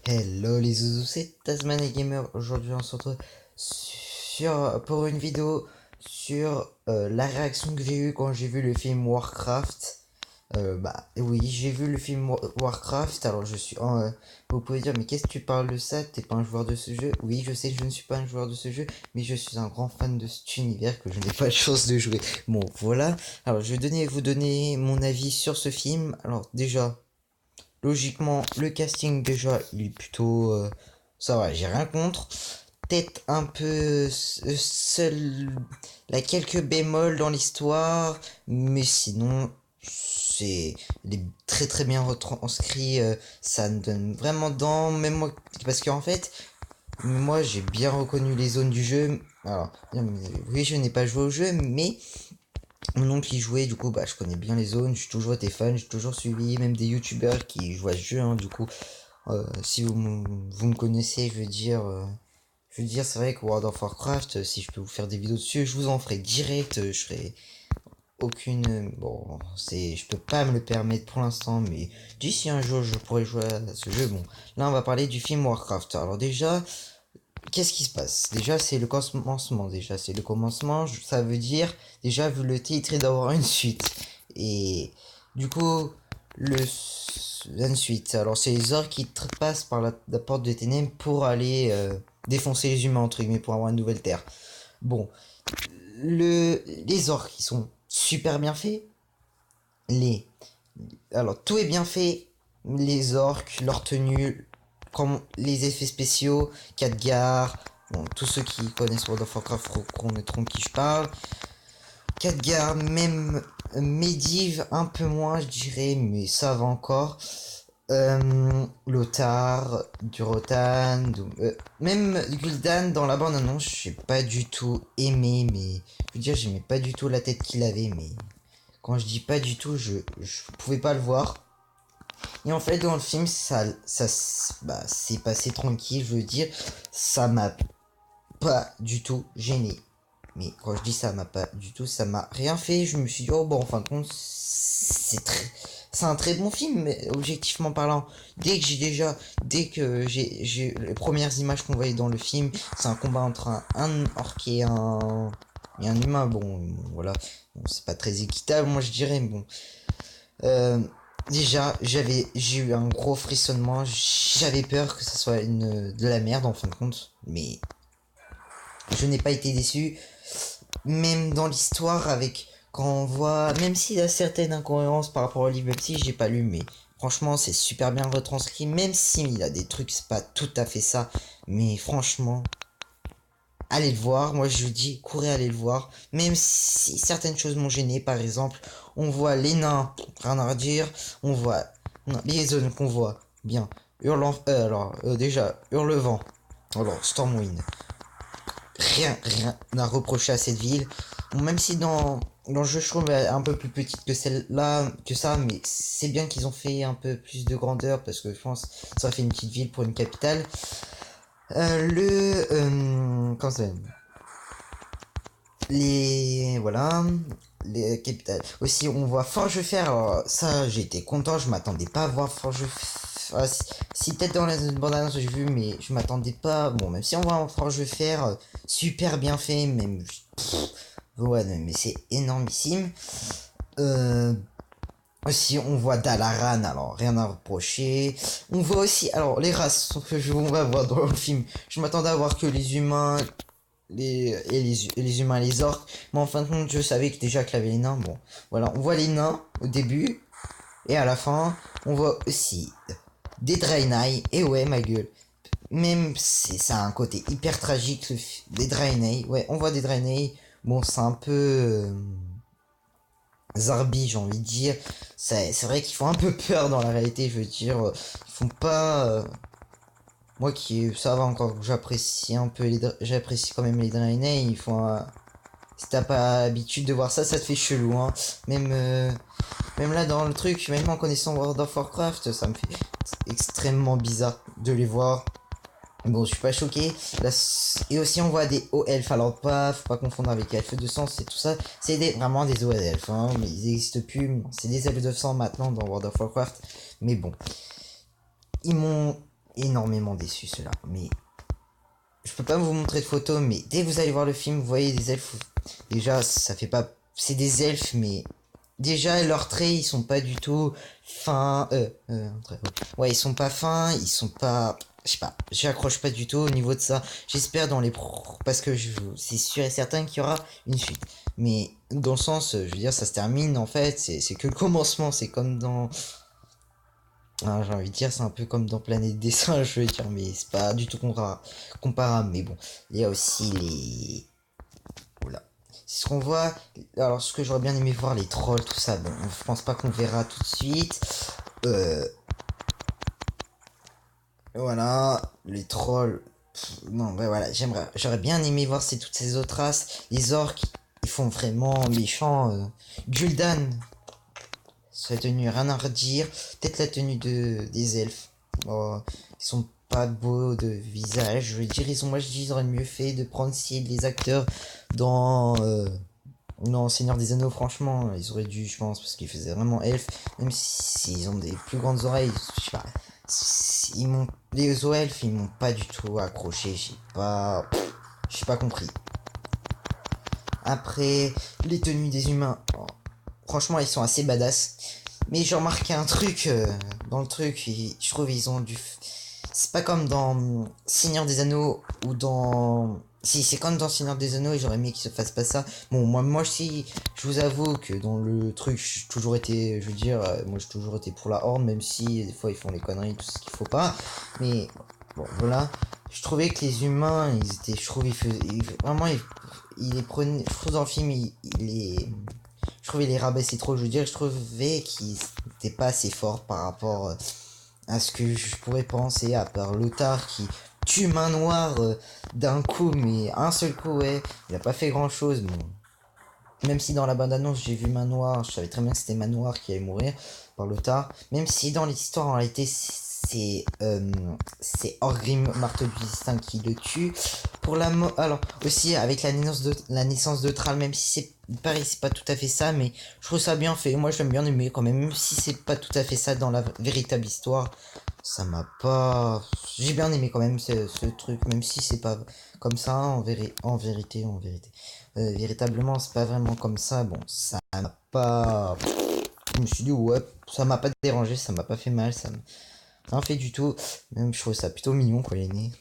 Hello les zouzous, c'est Tasman et Gamer. Aujourd'hui on se retrouve pour une vidéo sur la réaction que j'ai eue quand j'ai vu le film Warcraft. Bah oui, j'ai vu le film Warcraft, alors je suis vous pouvez dire mais qu'est-ce que tu parles de ça? T'es pas un joueur de ce jeu? Oui, je sais que je ne suis pas un joueur de ce jeu, mais je suis un grand fan de cet univers que je n'ai pas de chance de jouer. Bon voilà, alors je vais vous donner mon avis sur ce film. Alors déjà, logiquement, le casting déjà, il est plutôt... ça va, j'ai rien contre. Peut-être un peu seul... La quelques bémols dans l'histoire, mais sinon, c'est... Il est très très bien retranscrit, ça me donne vraiment dedans, même moi... Parce qu'en fait, moi j'ai bien reconnu les zones du jeu. Alors, oui, je n'ai pas joué au jeu, mais mon oncle y jouait, du coup, bah, je connais bien les zones, j'ai toujours été fan, j'ai toujours suivi, même des youtubeurs qui jouent à ce jeu, hein, du coup, si vous me connaissez, je veux dire, c'est vrai que World of Warcraft, si je peux vous faire des vidéos dessus, je vous en ferai direct, je ferai bon, je peux pas me le permettre pour l'instant, mais d'ici un jour, je pourrais jouer à ce jeu, bon, là, on va parler du film Warcraft, alors déjà, qu'est-ce qui se passe? Déjà, c'est le commencement. Déjà, c'est le commencement. Ça veut dire, déjà, vu le titre, il doit avoir une suite. Et du coup, une suite. Alors, c'est les orques qui passent par la porte des ténèbres pour aller défoncer les humains, entre guillemets, pour avoir une nouvelle terre. Bon, les orques, ils sont super bien faits. Les, alors, tout est bien fait. Les orques, leur tenue, comme les effets spéciaux, Khadgar, bon, tous ceux qui connaissent World of Warcraft reconnaîtront de qui je parle. Khadgar, même Medivh, un peu moins, je dirais, mais ça va encore. Lothar, Durotan, même Gul'dan dans la bande annonce, j'ai pas du tout aimé, mais je veux dire, j'aimais pas du tout la tête qu'il avait, mais quand je dis pas du tout, je pouvais pas le voir. Et en fait, dans le film, bah, c'est passé tranquille, je veux dire, ça m'a pas du tout gêné. Mais quand je dis ça m'a pas du tout, ça m'a rien fait. Je me suis dit, oh bon, en fin de compte, c'est un très bon film, mais objectivement parlant. Dès que j'ai les premières images qu'on voyait dans le film, c'est un combat entre un orc et un humain. Bon, voilà. Bon, c'est pas très équitable, moi je dirais, mais bon. Euh, Déjà, j'ai eu un gros frissonnement. J'avais peur que ça soit de la merde en fin de compte, mais je n'ai pas été déçu. Même dans l'histoire, avec quand on voit, même s'il y a certaines incohérences par rapport au livre, même si j'ai pas lu, mais franchement, c'est super bien retranscrit. Même s'il a des trucs, c'est pas tout à fait ça, mais franchement, allez le voir. Moi, je dis, courez aller le voir. Même si certaines choses m'ont gêné, par exemple, on voit les nains, rien à redire. On voit non, les zones qu'on voit. Bien. Déjà, Hurlevent. Alors, Stormwind. Rien à reprocher à cette ville. Bon, même si dans le jeu, je trouve elle est un peu plus petite que celle-là, que ça, mais c'est bien qu'ils ont fait un peu plus de grandeur parce que je pense que ça fait une petite ville pour une capitale. Comment ça s'appelle? Voilà, les capitales. Aussi, on voit Forgefer. Alors, ça, j'ai été content. Je m'attendais pas à voir Forgefer. Ah, si peut-être dans la bande annonce j'ai vu, mais je m'attendais pas. Bon, même si on voit un Forgefer super bien fait, même. Ouais, mais c'est énormissime. Euh, Aussi, on voit Dalaran, alors rien à reprocher. On voit aussi, alors les races que on va voir dans le film. Je m'attendais à voir que les humains, les humains, les orques. Mais en fin de compte, je savais que déjà qu'il y avait les nains. Bon, voilà, on voit les nains au début et à la fin, on voit aussi des Draenei. Et ouais, ma gueule. Même ça a un côté hyper tragique, des Draenei. Ouais, on voit des Draenei. Bon, c'est un peu Zarbi, j'ai envie de dire. C'est vrai qu'ils font un peu peur dans la réalité, je veux dire. Ils font pas. Moi qui. Ça va encore, j'apprécie un peu j'apprécie quand même les Draenei. Ils font. Si t'as pas l'habitude de voir ça, ça te fait chelou, hein. Même, même là dans le truc, même en connaissant World of Warcraft, ça me fait extrêmement bizarre de les voir. Bon, je suis pas choqué. Et aussi, on voit des hauts elfes. Alors, faut pas confondre avec elfes de sang, c'est tout ça. C'est vraiment des hauts elfes, hein, mais ils existent plus. C'est des elfes de sang maintenant dans World of Warcraft. Mais bon, ils m'ont énormément déçu ceux-là. Mais je peux pas vous montrer de photos, mais dès que vous allez voir le film, vous voyez des elfes. Déjà, ça fait pas. C'est des elfes, mais déjà leurs traits, ils sont pas du tout fins. Ouais, ils sont pas fins, ils sont pas. Je sais pas, j'accroche pas du tout au niveau de ça. J'espère dans les parce que c'est sûr et certain qu'il y aura une suite. Mais dans le sens, je veux dire, ça se termine en fait, c'est que le commencement, c'est comme dans. Ah, j'ai envie de dire, c'est un peu comme dans Planète des Singes, je veux dire, mais c'est pas du tout comparable. Mais bon, il y a aussi les. Voilà. C'est ce qu'on voit. Alors, ce que j'aurais bien aimé voir, les trolls, tout ça. Bon, je pense pas qu'on verra tout de suite. Voilà, les trolls. Non, ouais, voilà, j'aurais bien aimé voir toutes ces autres races. Les orques, ils font vraiment méchants. Gul'dan, sa tenue, rien à redire. Peut-être la tenue des elfes. Oh, ils sont pas beaux de visage. Je veux dire, moi je dis, ils auraient mieux fait de prendre les acteurs dans Seigneur des Anneaux, franchement, ils auraient dû, je pense, parce qu'ils faisaient vraiment elfes, même s'ils ont des plus grandes oreilles, je sais pas. Les elfes, ils m'ont pas du tout accroché, j'ai pas compris. Après, les tenues des humains, oh, franchement, ils sont assez badass. Mais j'ai remarqué un truc dans le truc, je trouve ils ont du. C'est pas comme dans Seigneur des Anneaux ou dans. Si, c'est comme dans Seigneur des Anneaux et j'aurais aimé qu'ils se fassent pas ça. Bon, moi aussi, je vous avoue que dans le truc, j'ai toujours été, je veux dire, moi j'ai toujours été pour la Horde, même si des fois ils font les conneries, tout ce qu'il faut pas. Mais bon, voilà. Je trouvais que les humains, ils étaient, je trouve, vraiment, ils les prenaient. Je trouve dans le film, je trouvais les rabaissaient trop. Je veux dire, je trouvais qu'ils n'étaient pas assez forts par rapport à ce que je pourrais penser, à part Lothar qui tue main noire d'un coup, mais un seul coup, ouais. Il a pas fait grand chose, bon. Même si dans la bande-annonce j'ai vu main noire, je savais très bien que c'était main noire qui allait mourir par Lothar. Même si dans l'histoire en réalité c'est Orgrim, marteau du destin, qui le tue. Alors aussi avec la naissance de Thrall, même si c'est pareil, c'est pas tout à fait ça, mais je trouve ça bien fait. Moi j'aime bien aimer quand même si c'est pas tout à fait ça dans la véritable histoire. Ça m'a pas. J'ai bien aimé quand même ce truc, même si c'est pas comme ça en vérité. Véritablement, c'est pas vraiment comme ça. Bon, ça m'a pas. Je me suis dit, ouais, ça m'a pas dérangé, ça m'a pas fait mal, ça m'a rien fait du tout. Même, je trouve ça plutôt mignon, quoi, les nez.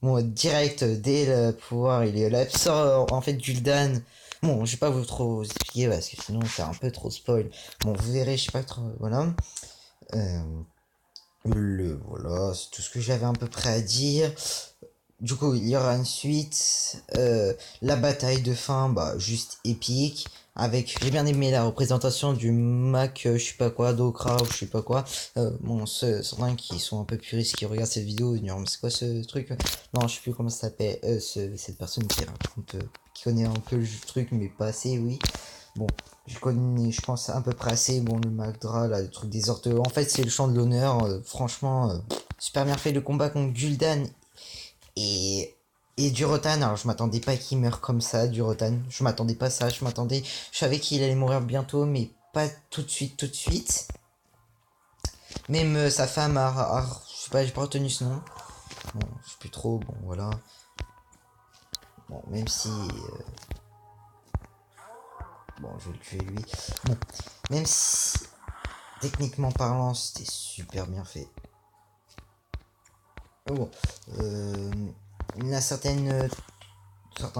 Bon, direct, dès le pouvoir, il est là. Puis sort, en fait, Gul'dan. Bon, je vais pas vous trop expliquer parce que sinon, c'est un peu trop spoil. Bon, vous verrez, je sais pas trop. Voilà. Euh, voilà, c'est tout ce que j'avais à peu près à dire. Du coup, il y aura une suite. La bataille de fin, bah, juste épique. J'ai bien aimé la représentation du Mac, je sais pas quoi, d'Okra ou je sais pas quoi. Bon, certains qui sont un peu puristes qui regardent cette vidéo, ils disent, mais c'est quoi ce truc? Non, je sais plus comment ça s'appelle. Cette personne qui raconte, qui connaît un peu le truc, mais pas assez, oui. Bon, je connais, je pense, à peu près assez. Bon, le Magdra, là, le truc des orthos. En fait, c'est le chant de l'honneur. Franchement, super bien fait. Le combat contre Gul'dan et, et Durotan. Alors, je m'attendais pas qu'il meure comme ça, Durotan. Je m'attendais pas à ça. Je savais qu'il allait mourir bientôt, mais pas tout de suite, tout de suite. Même sa femme, je sais pas, j'ai pas retenu ce nom. Bon, je sais plus trop. Bon, voilà. Bon, même si. Bon, je vais le tuer lui. Bon, même si. Techniquement parlant, c'était super bien fait. Oh, bon, il y a certains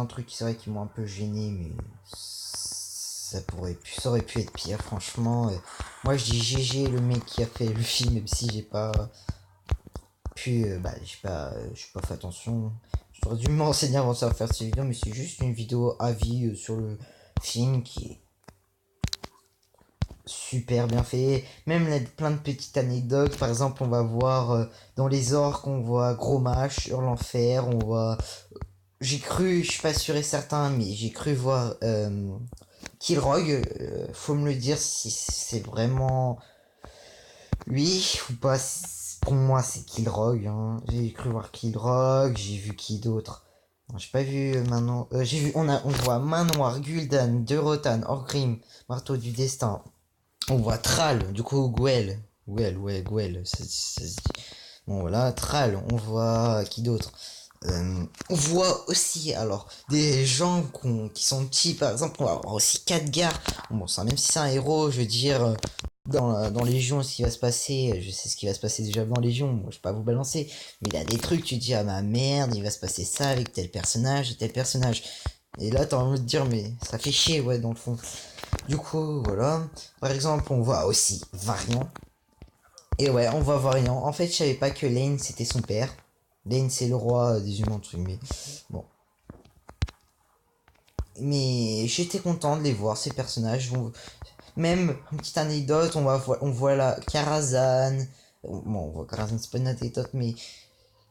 trucs, c'est vrai, qui m'ont un peu gêné, mais ça aurait pu être pire, franchement. Moi, je dis GG le mec qui a fait le film, même si j'ai pas j'ai pas fait attention. J'aurais dû me renseigner avant de faire cette vidéo, mais c'est juste une vidéo avis sur le film qui est super bien fait. Même plein de petites anecdotes. Par exemple, on va voir dans les orques, on voit Gros Mâche sur l'enfer. On voit. J'ai cru, je suis pas sûr et certain, mais j'ai cru voir Kilroy. Faut me le dire si c'est vraiment lui ou pas. Pour moi, c'est Kilroy. Hein. J'ai cru voir Kilroy. J'ai vu qui d'autre. J'ai pas vu maintenant. J'ai vu. On voit Main Noire, Gul'dan, Durotan, Orgrim, Marteau du Destin. On voit Thrall, du coup Gwell. Gwell, ouais, Gwell. Bon voilà, Thrall, on voit qui d'autre. On voit aussi alors des gens qui sont petits, par exemple, on va avoir aussi Khadgar. Bon, ça, même si c'est un héros, je veux dire, dans Légion, ce qui va se passer, je sais ce qui va se passer déjà dans Légion, moi je vais pas vous balancer, mais il a des trucs, tu te dis, ah ma merde, il va se passer ça avec tel personnage et tel personnage. Et là, t'as envie de dire, mais ça fait chier, ouais, dans le fond. Du coup, voilà. Par exemple, on voit aussi Variant. Et ouais, on voit Variant. En fait, je savais pas que Lane, c'était son père. Lane, c'est le roi des humains, truc, mais bon. Mais j'étais content de les voir, ces personnages. Même, une petite anecdote, on voit la Karazhan. Bon, on voit Karazhan, c'est pas une anecdote, mais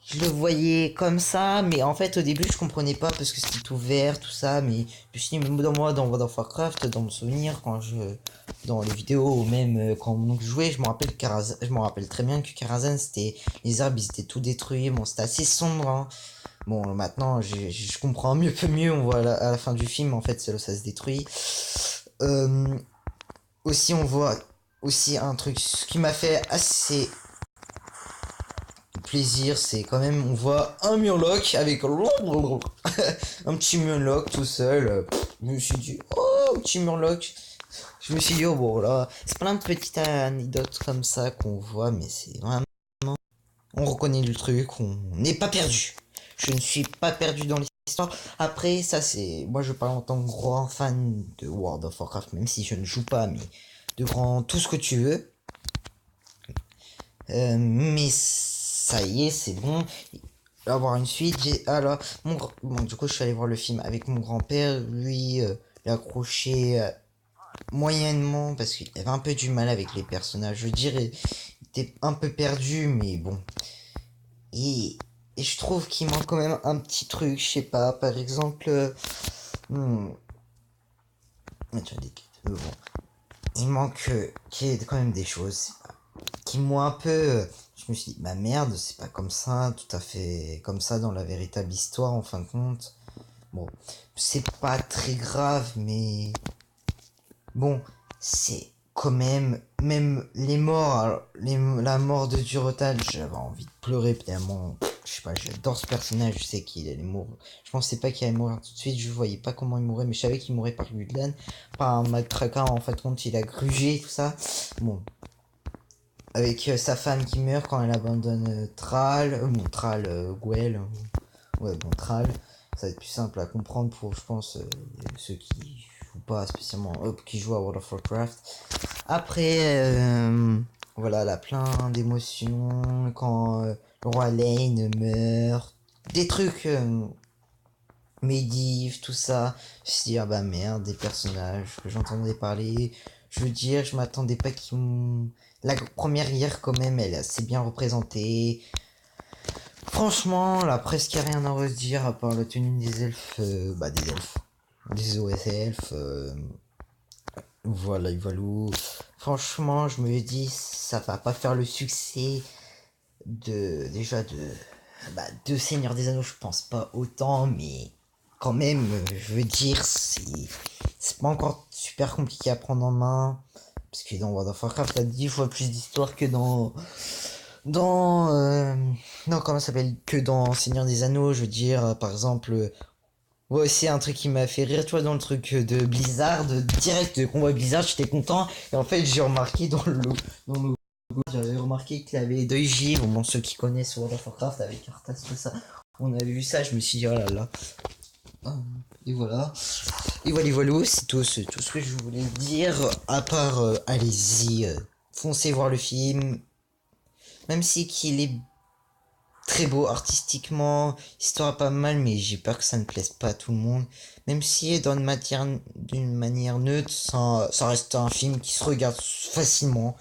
je le voyais comme ça, mais en fait au début je comprenais pas parce que c'était tout vert, tout ça, mais je me suis dit, même dans moi, dans World of Warcraft, dans mon souvenir, dans les vidéos, ou même quand mon oncle jouait, je me rappelle très bien que Karazhan, c'était, les arbres, ils étaient tout détruits, bon, c'était assez sombre, hein. Bon, maintenant, je comprends un peu mieux, on voit à la fin du film, en fait, ça se détruit. Euh, Aussi, on voit aussi un truc, ce qui m'a fait assez plaisir, c'est quand même, on voit un Murloc avec un petit Murloc tout seul. Je me suis dit, oh, petit Murloc. Je me suis dit, oh bon, là, c'est plein de petites anecdotes comme ça qu'on voit, mais c'est vraiment, on reconnaît le truc, on n'est pas perdu. Je ne suis pas perdu dans l'histoire. Après, ça c'est, moi je parle en tant que grand fan de World of Warcraft, même si je ne joue pas, mais de grand tout ce que tu veux. Mais ça y est, c'est bon. Avoir une suite, alors bon, du coup je suis allé voir le film avec mon grand-père. Lui, il a accroché moyennement parce qu'il avait un peu du mal avec les personnages. Je dirais, il était un peu perdu, mais bon. Et, et je trouve qu'il manque quand même un petit truc, je sais pas. Par exemple, hmm, tu as des bon, il manque qu'il y ait quand même des choses qui m'ont un peu. Je me suis dit, bah merde, c'est pas comme ça, tout à fait comme ça dans la véritable histoire en fin de compte. Bon, c'est pas très grave, mais bon, c'est quand même les morts, alors, la mort de Durotal, j'avais envie de pleurer tellement, je sais pas, j'adore ce personnage, je sais qu'il allait mourir. Je pensais pas qu'il allait mourir tout de suite, je voyais pas comment il mourrait, mais je savais qu'il mourrait par Gudlan, par un Matraka, en fait, compte, il a grugé, tout ça. Bon, avec sa femme qui meurt quand elle abandonne Thrall, bon, Thrall, Gwell, ouais, bon, Thrall, ça va être plus simple à comprendre pour, je pense, ceux qui jouent pas spécialement, qui jouent à World of Warcraft. Après, voilà, elle a plein d'émotions quand le roi Lane meurt, des trucs, Medivh, tout ça. Je me suis dit, ah bah merde, des personnages que j'entendais parler. Je veux dire, je m'attendais pas La première guerre, quand même, elle est assez bien représentée. Franchement, là, presque rien à redire à part la tenue des elfes. Bah, des elfes. Des OS elfes. Voilà, Ivalou. Franchement, je me dis, ça va pas faire le succès déjà de Seigneur des Anneaux, je pense pas autant, mais quand même, je veux dire, c'est pas encore super compliqué à prendre en main, parce que dans World of Warcraft, t'as 10 fois plus d'histoire que dans, non, comment ça s'appelle, que dans Seigneur des Anneaux, je veux dire, par exemple, ouais, aussi un truc qui m'a fait rire, tu vois, dans le truc de Blizzard, direct de combat Blizzard, j'étais content, et en fait, j'ai remarqué dans le j'avais remarqué qu'il y avait deux givres, au moins ceux qui connaissent World of Warcraft avec Arthas, tout ça. On avait vu ça, je me suis dit, oh là là. Ah, et voilà. Et voilà, c'est tout ce que je voulais dire. À part, allez-y, foncez voir le film. Même si qu'il est très beau artistiquement, histoire pas mal, mais j'ai peur que ça ne plaise pas à tout le monde. Même si d'une manière neutre, ça reste un film qui se regarde facilement.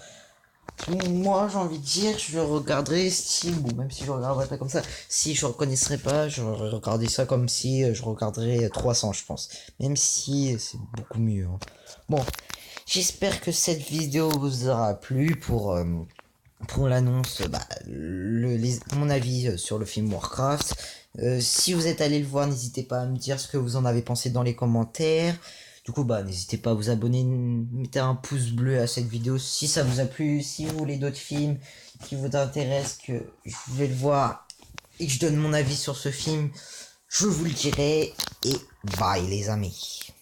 Moi, j'ai envie de dire, je le regarderais si, bon, même si je regarderais pas comme ça, si je reconnaîtrais pas, je regarderais ça comme si je regarderais 300, je pense. Même si c'est beaucoup mieux, hein. Bon, j'espère que cette vidéo vous aura plu pour l'annonce, bah, mon avis sur le film Warcraft. Si vous êtes allé le voir, n'hésitez pas à me dire ce que vous en avez pensé dans les commentaires. Du coup, bah, n'hésitez pas à vous abonner, mettez un pouce bleu à cette vidéo si ça vous a plu, si vous voulez d'autres films qui vous intéressent, que je vais le voir et que je donne mon avis sur ce film, je vous le dirai, et bye les amis.